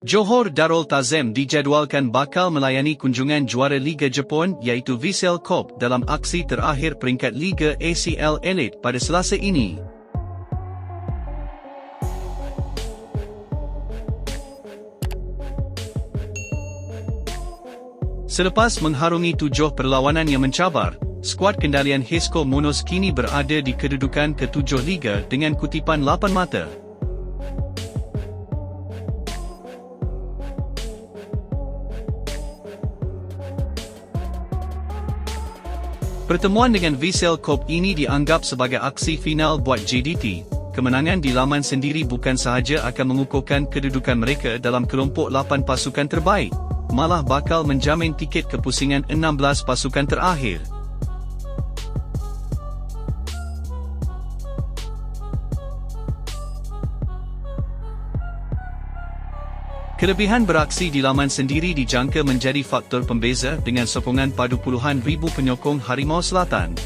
Johor Darul Tazim dijadualkan bakal melayani kunjungan juara Liga Jepun iaitu Vissel Kobe dalam aksi terakhir peringkat Liga ACL Elite pada Selasa ini. Selepas mengharungi 7 perlawanan yang mencabar, skuad kendalian Hesko Monos kini berada di kedudukan ke-7 Liga dengan kutipan 8 mata. Pertemuan dengan Vissel Kobe ini dianggap sebagai aksi final buat JDT. Kemenangan di laman sendiri bukan sahaja akan mengukuhkan kedudukan mereka dalam kelompok 8 pasukan terbaik, malah bakal menjamin tiket ke pusingan 16 pasukan terakhir. Kelebihan beraksi di laman sendiri dijangka menjadi faktor pembeza dengan sokongan padu puluhan ribu penyokong Harimau Selatan.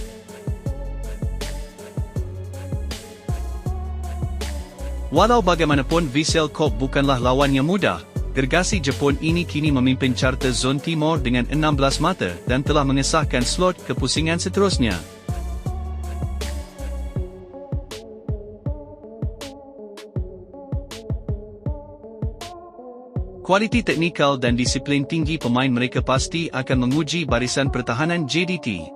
Walau bagaimanapun Vissel Kobe bukanlah lawan yang mudah, gergasi Jepun ini kini memimpin carta Zon Timur dengan 16 mata dan telah mengesahkan slot ke pusingan seterusnya. Kualiti teknikal dan disiplin tinggi pemain mereka pasti akan menguji barisan pertahanan JDT.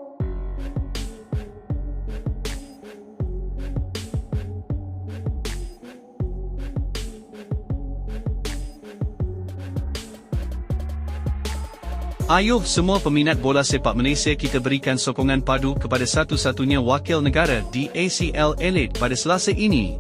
Ayuh semua peminat bola sepak Malaysia, kita berikan sokongan padu kepada satu-satunya wakil negara di ACL Elite pada Selasa ini.